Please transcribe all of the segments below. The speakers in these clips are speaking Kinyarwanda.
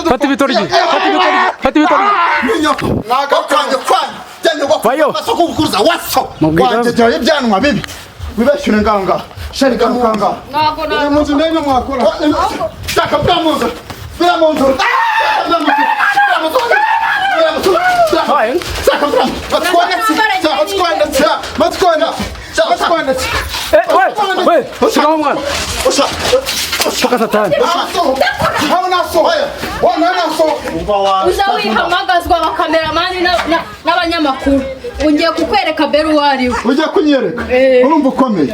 Fate vitorgi. Vayo. Wibeshyure nganga shari gamukanga nago munzu ndenge mwakora shaka byamuza biramunzu uzawihamagazwa abakameramani n'abanyamakuru ungiye kukwereka bero wari ugiye kunyereka urumva ukomeye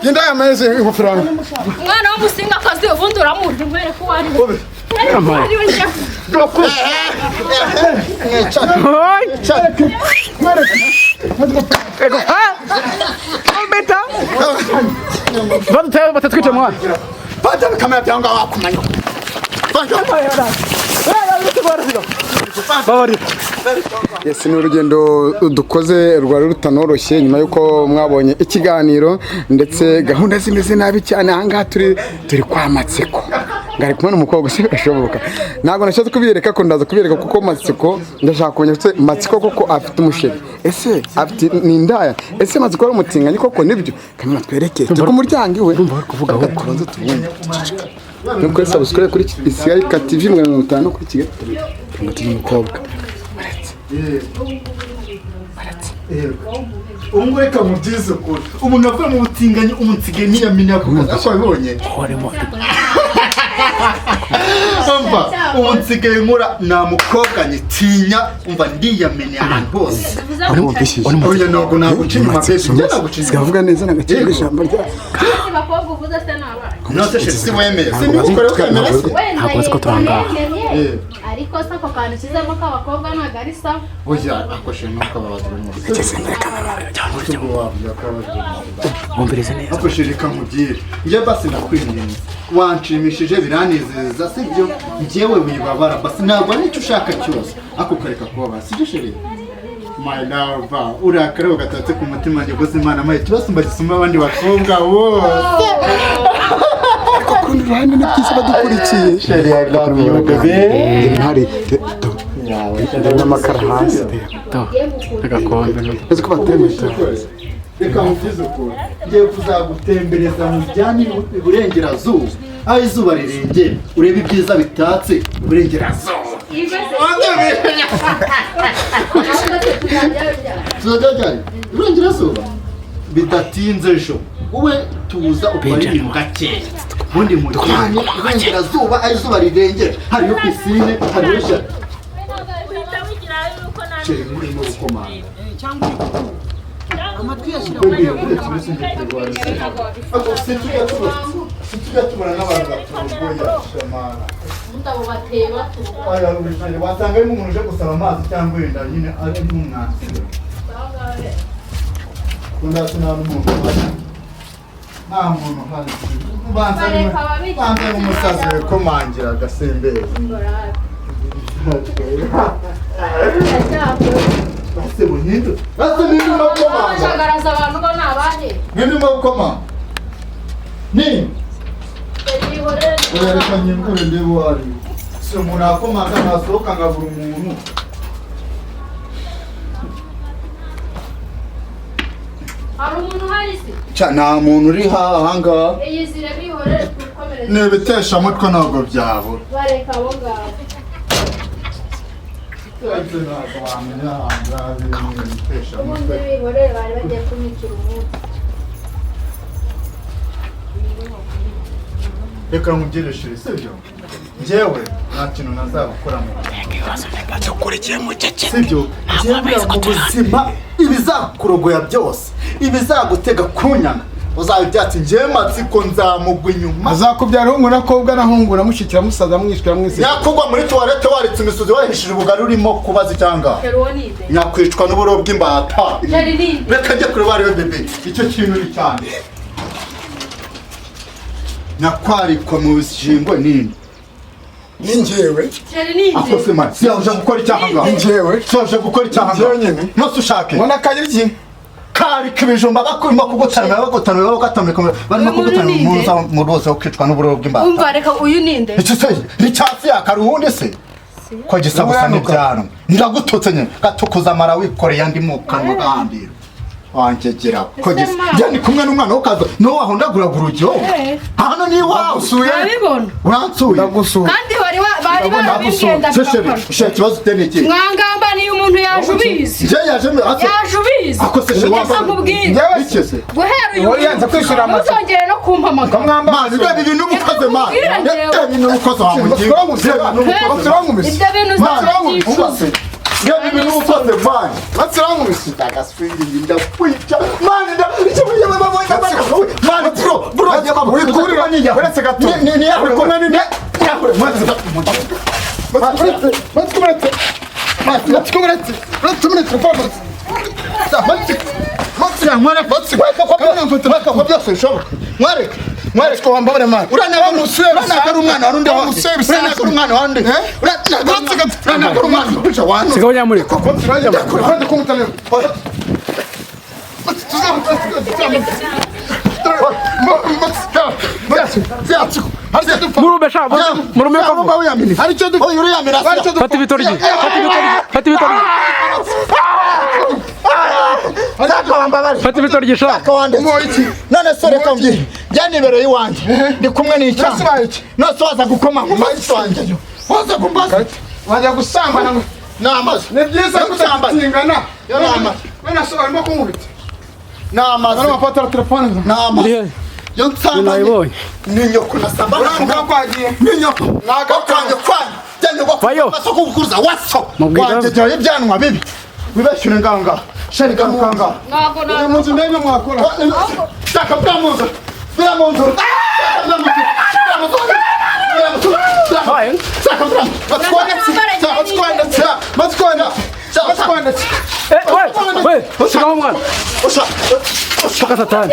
Nindaya ameze ingofero. Mwana w'umusinga kazi ubundi uramuje mwere ko wari. Yes, ni urugendo dukoze rwari rutanoroshye nyuma yuko mwabonye ikiganiro ndetse gahunda zimeze nabi cyane ahangaha turi kwa matsiko ngari kumwe n'umukobwa se ashoboka ntabwo nashatse kubireka ko ndaza kubireka kuko matsiko ndashaka kumenya matsiko koko afite umusheri ese afite nindaya ese matsiko ari umutinganyi koko nibyo kamera twerekeye turi ku muryango iwe urumva bari kuvuga aho kubanza tubone nuko subscribe kuri isiaka TV 50 kuri Kigali turi umukobwa umureka mu byiza ukuri umuntu avuye mu butinganyi umunsigeye ntiyamenya ko abibonye umva umunsigeye nkura nta mukobwa nyitinya umva ndiyamenya ahantu hose oya ntabwo ucinyuma bese sigavuga neza nagakira ijambo rya bakobwa uvuze se naba nose si wemeye sinibikore kwemera ntabwo nzi ko turanga ariko sako kantu kizamo k'abakobwa ntago ari sawa oya akoshe nuko ababazwe mu kigeze imbere kamera wumvirize neza akoshirika mugire nje basi ndakwinginze wanshimishije biranezeza sibyo njyewe wibabara basi ntabwo nicyo ushaka cyose ako kareka kuba sibyo sheri my love urakare ugatatse ku mutima njye gusa imana maye turasumba gisumba abandi bakobwa bose ariko kundi ruhande n'ibyiza badukurikiye sheri I love you baby hari n'amakara hasi agakombe ese ko batemeta reka mutize ko ngiye kuzagutembereza mu byani iburengerazuba aho izuba rirengera urebe ibyiza bitatse iburengerazuba tuzajya iburengerazuba bidatinze ejo wowe tuza ukora ibintu gakeya ubundi mu cyanya iburengerazuba aho izuba rirengera hariyo pisine hariyo jardin chere muri mu komanda cyangwa amatwi yashira muri ako se tuya tujya tubona n'abantu batugoye shamana mutabo bateba tuba aya ubijanye wasanga ari umuntu uje gusaba amazi cyangwa wenda nyine ari n'umwanzi bangare kunda sina n'umuntu nta muntu hano banza n'umusazi we komangira agasembere base bonito base nini makomanga shagaraza abantu ko nabahe nini makomanga ni urareka nyingure ndebo ari so umuntu akomanga nasohoka ngabura umuntu hari umuntu hari se cha nta muntu uri hahanga yizire bihorere kukomereza nebetesha mutwe ntabwo byabura bareka abo ngabo ubundi bihorere bari bagiye kumwicira umunsi reka nkubyireshere sibyo njyewe nta kintu nazagukora mu sibyo njyewe mu buzima ibizakurogoya byose ibizagutega kunyana uzaba ibyatsi njyewe matsiko nzamugwa inyuma azakubyara hungu n'akobwa n'ahungu namushyikira musaza mwishikira mwisi yakugwa muri tuwarete waritse imisozi wahishije ubugari urimo kubaza icyanga nyakwicwa n'uburo bw'imbata reka njye kuri bariwe bebe icyo kintu ni cyane nyakwarikwa mu bijingwe nini ninjewe akose man siyaje gukora icyaha ngaho ninjewe siyaje gukora icyaha ngaho nyine nose ushake mbona kagira iki kari kibijumba bakurimo kugutanira bagatamika barimo kugutanira mu rose ukicwa n'uburo bw'imbata umva reka uyu ninde icyo se icyatsi yakaruhundi se ko gisabusa n'ibyano ndagututse nyine gatukuza amara wikoreye andi mu kanwa gahambira wangegera ko gisa yani kumwe n'umwana ukaza no wahondagura urujyo hano ni wawe usuye uransuye ndagusuye kandi bari barabigenda sheshe kibazo teneke mwangamba ni umuntu yajubize je yaje yajubize akose she wamba ikese guhera uyu yanze kwishura amazi muzongere no kumpamagara man ibyo bintu ubukoze man ibyo bintu ubukoze wa mugiye ibyo bintu ubukoze Yabi bintu ukoze man batsiramu bisitaga swingi ndakwica man man bro yaba wikurira ni uretse gato ni yawe kumwe ni yawe Mware ko wambabare man urana umuswe urana umwana warundi urana umwana wandi urana umwana uca wano sigaho nyamuri ko turajya kandi ko mutane murume sha murume ko mba uyamini hari cyo dufite oyo uriyamira fata ibitoryi fata ibitoryi fata ibitoryi sha none se reka mbye byanibereye iwanjye ndi kumwe n'icyaha nose waza gukoma mu maso wanjye waza kumbaza wajya gusambana n'amazi ni byiza kudatingana none so arimo kumubita n'amazi arimo afata telefone n'amazi yo nsamba ni nyoko nasamba uranga kwagiye ni nyoko naga kwanjye cyane Vayo. bako kukuza waso wanjye jya ibyanwa bibi wibeshyure nganga sheri gamukanga uyu munsi ndenge mwakora shaka byamuza sigaho mwana shaka satani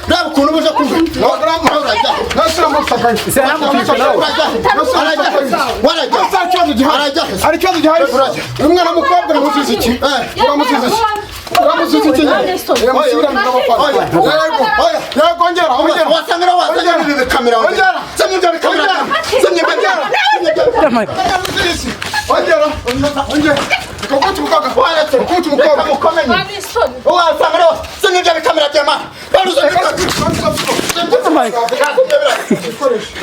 Bravo, ukuntu buje kumva. umwana mukobwa uramuziza iki uramuziza iki uramuziza iki uramusubira mu mabafari yakongera wasangira wasangira kamera ongera semye kamera ongera ongera kukuti mukobwa walete kukuti mukobwa mukomeni wasangira semye kamera tema baruza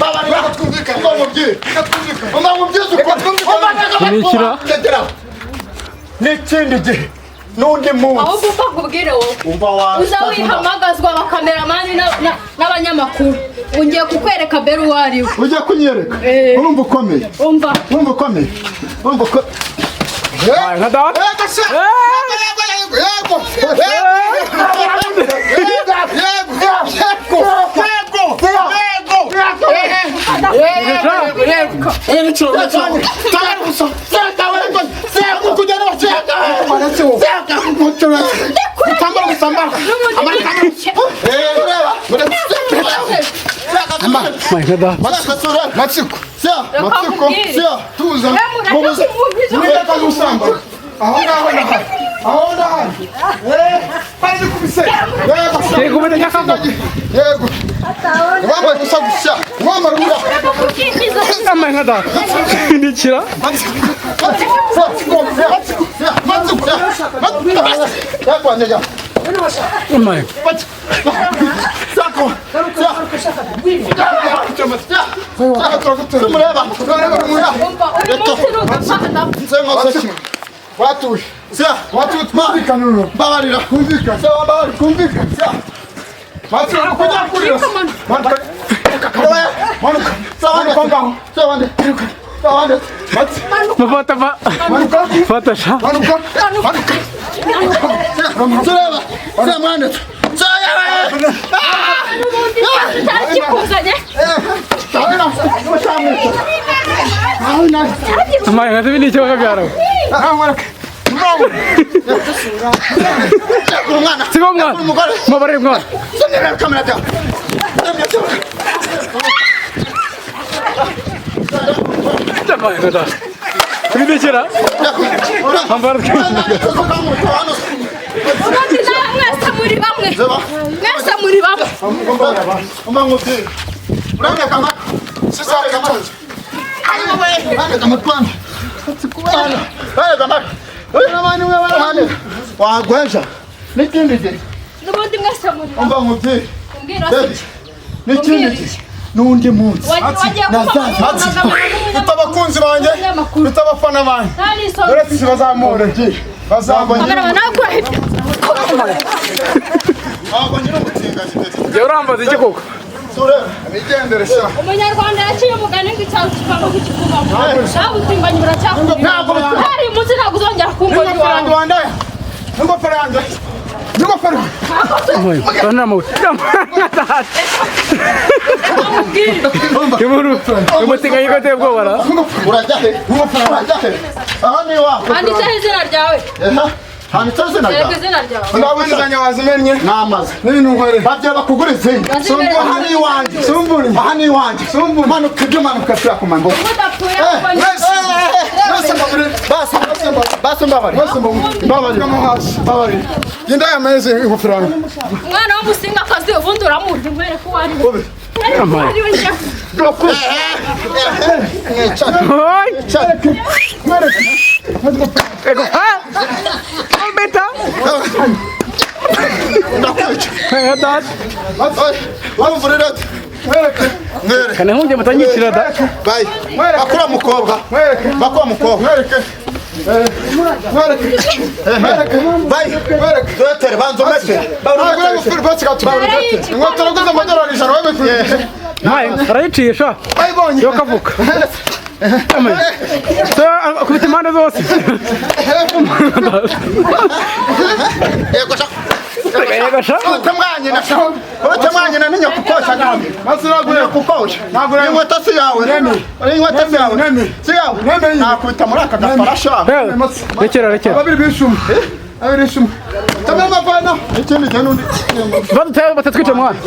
baba ni batwumvika umubyizi kunikira n'ikindi gihe n'undi munsi ahubwo umva nkubwire wowe umva wa uza wihamagazwa bakameramani n'abanyamakuru ungiye kukwereka bero uwo ari we ugiye kunyereka urumva ukomeye umva urumva nka data matsiko tuza aho ndahari bari kubise yego bene nyakago yego wambaye gusa gusa wambaye rura amaye nka data ndikira amaye watuye twumvikana uno mbabarira kumvikana kumvikana matsiko kujya kurira fata sha amaye nka tibindi cyo kabyara sigo mwana mabare mwana amaye nka data bidekera ambara mwese muri bamwe wagweja n'ikindi gihe n'ubundi mwese muri bamwe umva nkubwire umbwira n'ikindi n'undi munsi mfite abakunzi banjye mfite abafana banjye uretse bazamura jya urambaza iki koko umunyarwanda yaciye umugani ngo icyaha kivamo kukikuvamo nawe utimbanye buracyakubwira hari umunsi ntabwo uzongera kumbona iwawe n'ingofero yanjye umutinganyi ko ateye ubwoba ra urajya he aha ni iwawe handitseho izina ryawe handitseho izina yego izina ryawe ndabuzanya wazimenye n'amazi n'ibintu nkore bajya bakugura izindi aha ni iwanjye aha ni iwanjye manuka ibyo manuka turakomanga udapfuye basi mbabari genda yameze ingofero yanjye umwana w'umusingakazi ubundi uramuzi nkwereke uwo ari we ari we njya kana hunje mutanyikira da bayi bakura mukobwa bayi turetere banzo mete ingotero guza amadolari ijana wabikuye arayiciye sha yo kavuka kubita impande zose yego sha utamwanyina ninya kukosha ngambi masiraguye kukosha inkweto si yawe si yawe nakubita muri aka gafarasha rekera abiri bishuma tamwe mavana ikindi gihe n'undi batatwica mwana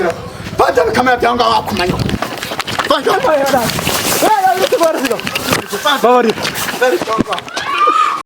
bajya kamera byanga wakumanya babarira